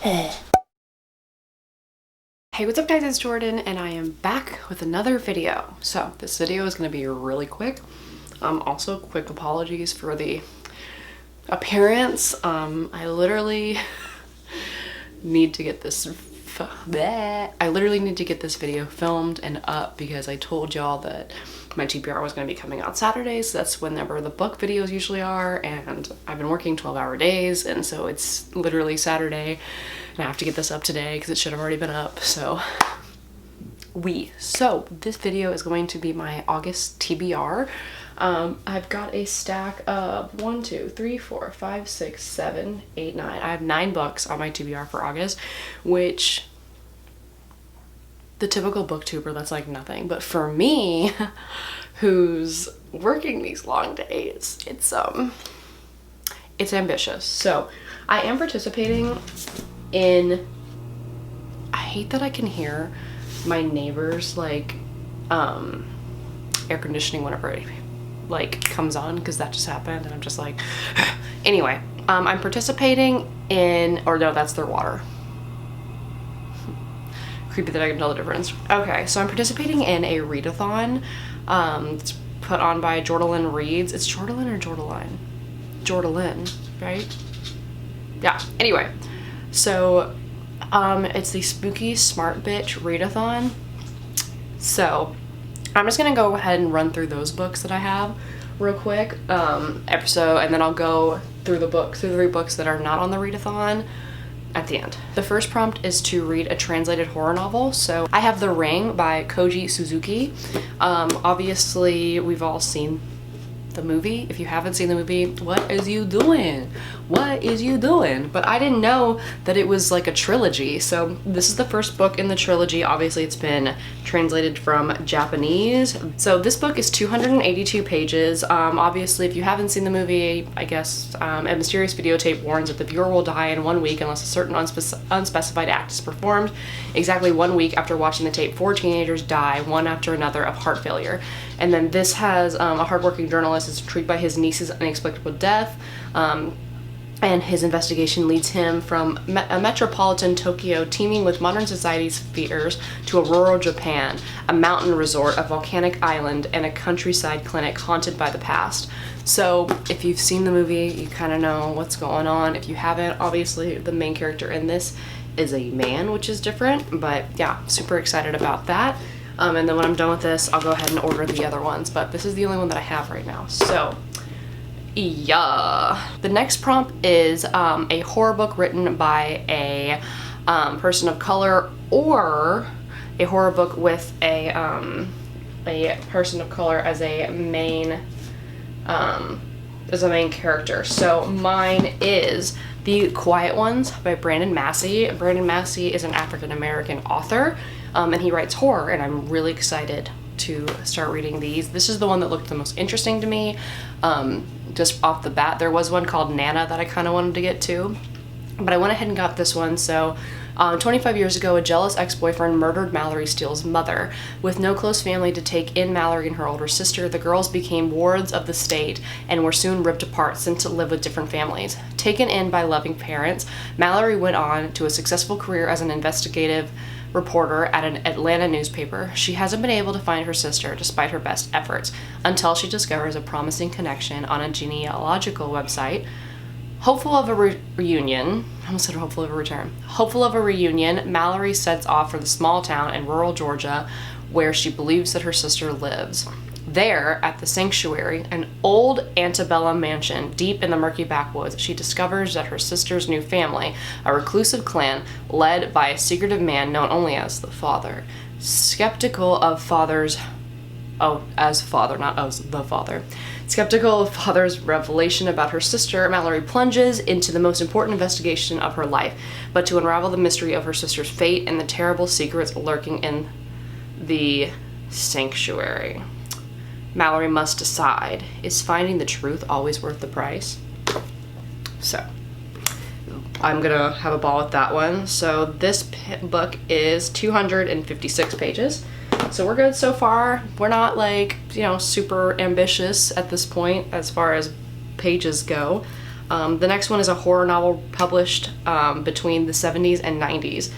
Hey, what's up guys, it's Jordan and I am back with another video. So this video is going to be really quick. Also quick apologies for the appearance. I literally need to get this video filmed and up because I told y'all that my TBR was going to be coming out Saturdays. So that's whenever the book videos usually are, and I've been working 12-hour days, and so it's literally Saturday and I have to get this up today because it should have already been up. So this video is going to be my August TBR. I've got a stack of 1, 2, 3, 4, 5, 6, 7, 8, 9. I have 9 books on my TBR for August, which the typical booktuber, that's like nothing. But for me, who's working these long days, it's ambitious. So I am participating in, I hate that I can hear my neighbors like air conditioning whenever it like comes on, because that just happened and I'm just like anyway, I'm participating in, or no, that's their water. Creepy that I can tell the difference. Okay, so I'm participating in a readathon. It's put on by Jordan Reads. It's Jordan or Jordaline? Jordan, right? Yeah, anyway. So, it's the Spooky Smart Bitch readathon. So, I'm just gonna go ahead and run through those books that I have real quick. And then I'll go through the 3 books that are not on the readathon at the end. The first prompt is to read a translated horror novel. So I have The Ring by Koji Suzuki. Obviously we've all seen the movie. If you haven't seen the movie, what is you doing? What is you doing? But I didn't know that it was like a trilogy. So this is the first book in the trilogy. Obviously it's been translated from Japanese. So this book is 282 pages. Obviously if you haven't seen the movie, I guess a mysterious videotape warns that the viewer will die in 1 week unless a certain unspecified act is performed. Exactly 1 week after watching the tape, 4 teenagers die, one after another, of heart failure. And then this has a hardworking journalist is intrigued by his niece's inexplicable death, and his investigation leads him from a metropolitan Tokyo teeming with modern society's fears to a rural Japan, a mountain resort, a volcanic island, and a countryside clinic haunted by the past. So if you've seen the movie, you kind of know what's going on. If you haven't, obviously the main character in this is a man, which is different, but yeah, super excited about that. And then when I'm done with this, I'll go ahead and order the other ones, but this is the only one that I have right now. So yeah. The next prompt is a horror book written by a person of color, or a horror book with a person of color as a main character. So mine is The Quiet Ones by Brandon Massey. Brandon Massey is an African-American author, and he writes horror, and I'm really excited to start reading these. This is the one that looked the most interesting to me. Just off the bat, there was one called Nana that I kind of wanted to get to, but I went ahead and got this one. So 25 years ago, a jealous ex-boyfriend murdered Mallory Steele's mother. With no close family to take in Mallory and her older sister, the girls became wards of the state and were soon ripped apart, sent to live with different families. Taken in by loving parents, Mallory went on to a successful career as an investigative reporter at an Atlanta newspaper. She hasn't been able to find her sister despite her best efforts until she discovers a promising connection on a genealogical website. Hopeful of a reunion, I almost said hopeful of a return. Hopeful of a reunion, Mallory sets off for the small town in rural Georgia where she believes that her sister lives. There, at the Sanctuary, an old antebellum mansion deep in the murky backwoods, she discovers that her sister's new family, a reclusive clan led by a secretive man known only as the Father. Skeptical of Father's revelation about her sister, Mallory plunges into the most important investigation of her life, but to unravel the mystery of her sister's fate and the terrible secrets lurking in the Sanctuary. Mallory must decide, is finding the truth always worth the price? So I'm gonna have a ball with that one. So this book is 256 pages. So we're good so far. We're not like, super ambitious at this point as far as pages go. The next one is a horror novel published between the 70s and 90s.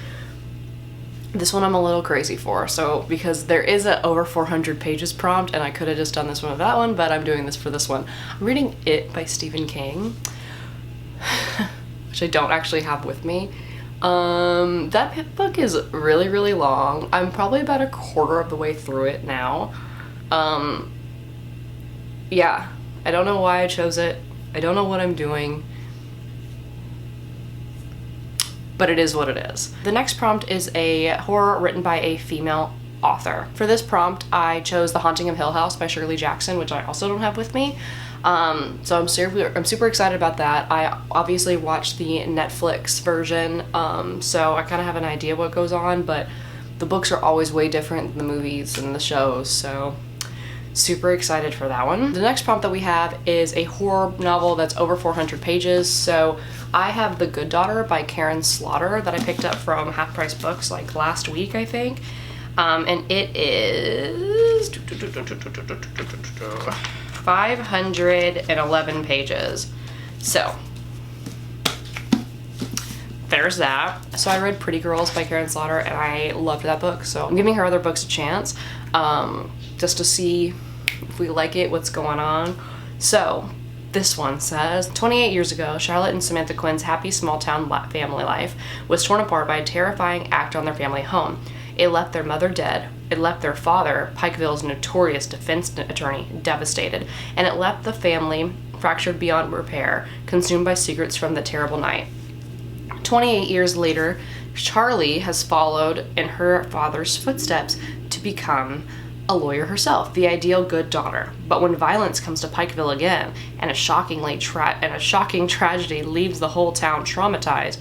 This one I'm a little crazy for, so because there is a over 400 pages prompt, and I could have just done this one with that one, but I'm doing this for this one. I'm reading It by Stephen King, which I don't actually have with me. That book is really, really long. I'm probably about a quarter of the way through it now. Yeah, I don't know why I chose it. I don't know what I'm doing, but it is what it is. The next prompt is a horror written by a female author. For this prompt, I chose The Haunting of Hill House by Shirley Jackson, which I also don't have with me. So I'm super excited about that. I obviously watched the Netflix version, so I kind of have an idea what goes on, but the books are always way different than the movies and the shows, so super excited for that one. The next prompt that we have is a horror novel that's over 400 pages. So I have The Good Daughter by Karen Slaughter that I picked up from Half Price Books like last week, I think. And it is 511 pages. So there's that. So I read Pretty Girls by Karen Slaughter and I loved that book. So I'm giving her other books a chance, just to see if we like it, what's going on. So this one says, 28 years ago, Charlotte and Samantha Quinn's happy small-town family life was torn apart by a terrifying act on their family home. It left their mother dead, it left their father, Pikeville's notorious defense attorney, devastated, and it left the family fractured beyond repair, consumed by secrets from the terrible night. 28 years later, Charlie has followed in her father's footsteps to become a lawyer herself, the ideal good daughter. But when violence comes to Pikeville again, and a shocking tragedy leaves the whole town traumatized,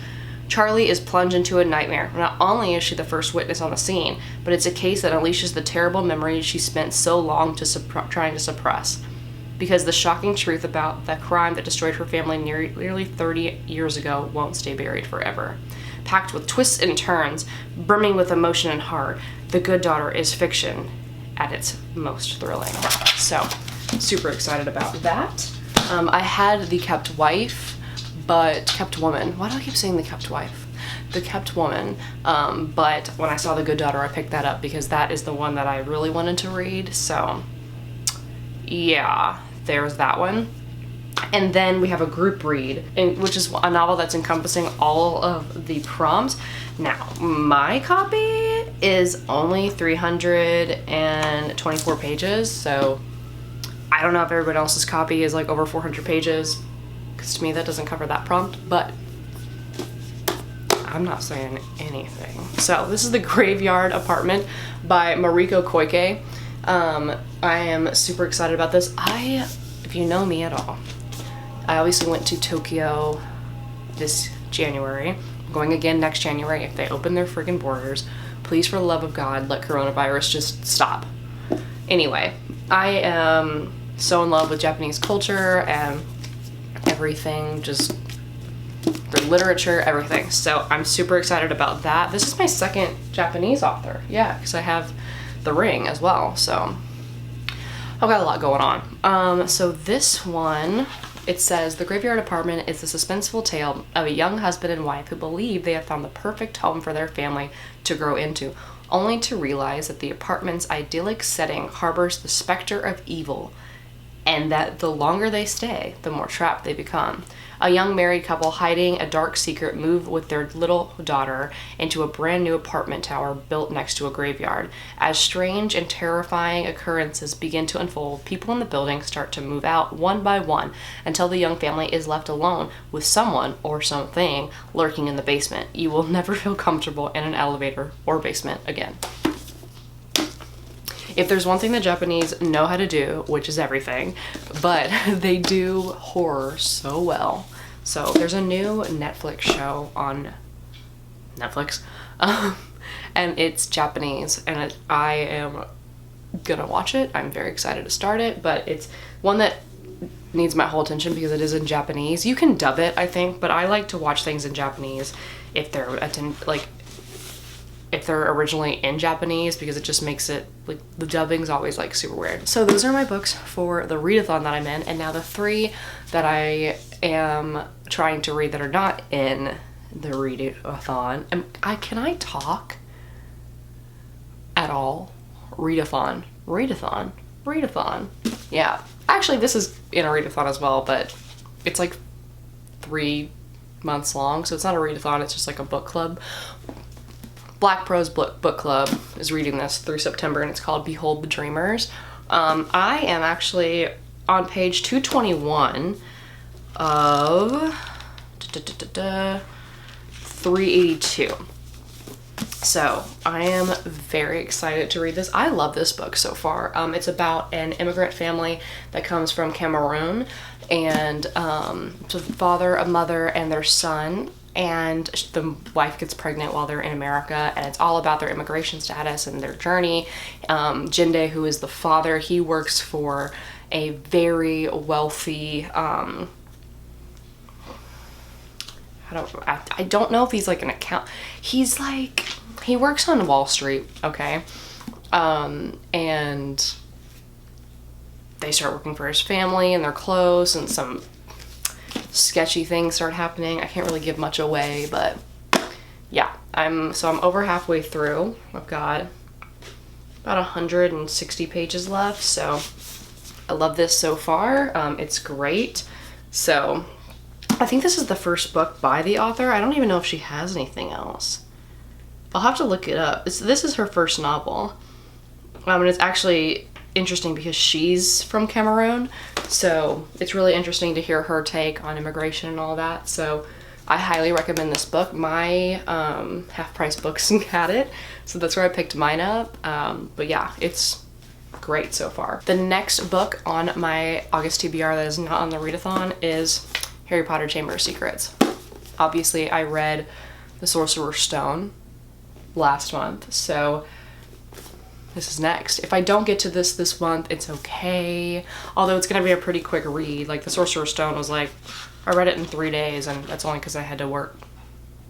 Charlie is plunged into a nightmare. Not only is she the first witness on the scene, but it's a case that unleashes the terrible memories she spent so long trying to suppress. Because the shocking truth about the crime that destroyed her family nearly 30 years ago won't stay buried forever. Packed with twists and turns, brimming with emotion and heart, The Good Daughter is fiction at its most thrilling. So, super excited about that. I had The Kept Wife, but Kept Woman. Why do I keep saying The Kept Wife? The Kept Woman. But when I saw The Good Daughter, I picked that up because that is the one that I really wanted to read. So, yeah, there's that one. And then we have a group read, which is a novel that's encompassing all of the prompts. Now, my copy is only 324 pages, so I don't know if everyone else's copy is like over 400 pages, because to me that doesn't cover that prompt, but I'm not saying anything. So this is The Graveyard Apartment by Mariko Koike. I am super excited about this. If you know me at all, I obviously went to Tokyo this January. I'm going again next January if they open their friggin' borders. Please, for the love of God, let coronavirus just stop. Anyway, I am so in love with Japanese culture and everything, just their literature, everything. So I'm super excited about that. This is my second Japanese author. Yeah, because I have The Ring as well. So I've got a lot going on. So this one, it says, The Graveyard Apartment is the suspenseful tale of a young husband and wife who believe they have found the perfect home for their family to grow into, only to realize that the apartment's idyllic setting harbors the specter of evil, and that the longer they stay, the more trapped they become. A young married couple hiding a dark secret move with their little daughter into a brand new apartment tower built next to a graveyard. As strange and terrifying occurrences begin to unfold, people in the building start to move out one by one until the young family is left alone with someone or something lurking in the basement. You will never feel comfortable in an elevator or basement again. If there's one thing the Japanese know how to do, which is everything, but they do horror so well. So there's a new Netflix show on Netflix, and it's Japanese, and I am gonna watch it. I'm very excited to start it, but it's one that needs my whole attention because it is in Japanese. You can dub it, I think, but I like to watch things in Japanese if they're if they're originally in Japanese, because it just makes it, like, the dubbing's always like super weird. So those are my books for the readathon that I'm in, and now the three that I am trying to read that are not in the read-a-thon. Can I talk at all? Read-a-thon. Yeah. Actually, this is in a read-a-thon as well, but it's like 3 months long, so it's not a read-a-thon, it's just like a book club. Black Prose Book Club is reading this through September, and it's called Behold the Dreamers. I am actually on page 221 of 382. So I am very excited to read this. I love this book so far. It's about an immigrant family that comes from Cameroon, and it's a father, a mother, and their son, and the wife gets pregnant while they're in America, and it's all about their immigration status and their journey. Jinde, who is the father, he works for a very wealthy, I don't know if he's like an account. He's like, he works on Wall Street, okay? And they start working for his family, and they're close, and some sketchy things start happening. I can't really give much away, but yeah, I'm over halfway through. I've got about 160 pages left, so I love this so far. It's great. So I think this is the first book by the author. I don't even know if she has anything else. I'll have to look it up. This is her first novel. And it's actually interesting because she's from Cameroon, so it's really interesting to hear her take on immigration and all that. So I highly recommend this book. My Half Price Books had it, so that's where I picked mine up. But yeah, it's great so far. The next book on my August TBR that is not on the readathon is Harry Potter Chamber of Secrets. Obviously, I read The Sorcerer's Stone last month, so this is next. If I don't get to this month, it's okay. Although it's gonna be a pretty quick read. Like The Sorcerer's Stone was like, I read it in 3 days, and that's only because I had to work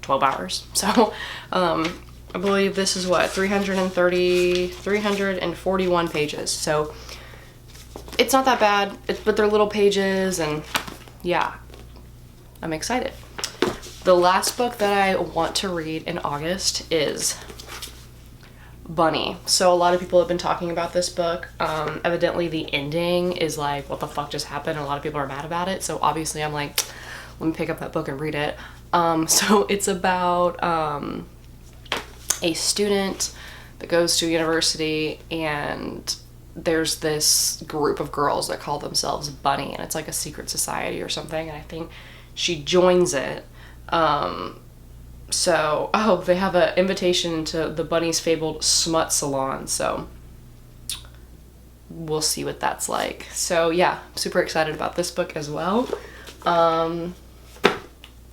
12 hours. So I believe this is what, 341 pages. So it's not that bad, but they're little pages, and yeah, I'm excited. The last book that I want to read in August is Bunny. So a lot of people have been talking about this book. Evidently the ending is like, what the fuck just happened? And a lot of people are mad about it. So obviously I'm like, let me pick up that book and read it. So it's about a student that goes to university, and there's this group of girls that call themselves Bunny, and it's like a secret society or something, and I think she joins it. So, they have an invitation to the Bunny's fabled smut salon, so we'll see what that's like. So yeah, super excited about this book as well.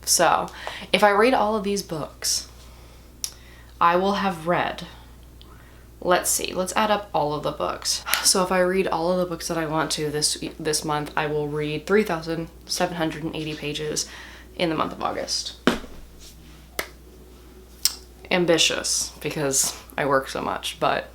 So if I read all of these books, I will have read, let's see, let's add up all of the books. So if I read all of the books that I want to this month, I will read 3,780 pages in the month of August. Ambitious, because I work so much, but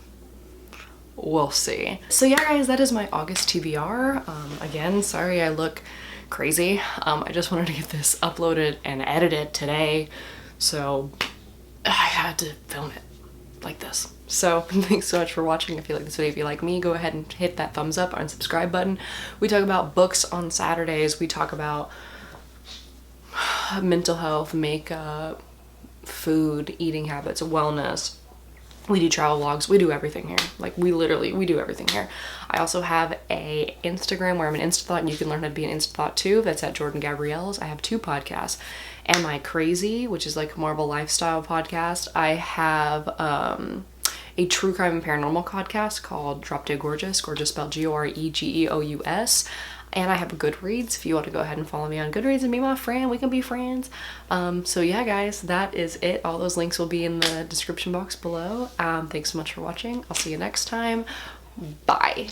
we'll see. So yeah, guys, that is my August TBR. Again, sorry I look crazy. I just wanted to get this uploaded and edited today, so I had to film it like this. So thanks so much for watching. If you like this video, if you like me, go ahead and hit that thumbs up and subscribe button. We talk about books on Saturdays. We talk about mental health, makeup, food, eating habits, wellness. We do travel vlogs. We do everything here. Like we do everything here. I also have a Instagram where I'm an Insta-thought, and you can learn how to be an Insta-thought too. That's at jordangabrielles. I have 2 podcasts. Am I Crazy, which is like more of a lifestyle podcast. I have a true crime and paranormal podcast called Drop Dead Gorgeous. Gorgeous spelled Goregeous. And I have a Goodreads. If you want to go ahead and follow me on Goodreads and be my friend, we can be friends. So yeah, guys, that is it. All those links will be in the description box below. Thanks so much for watching. I'll see you next time. Bye.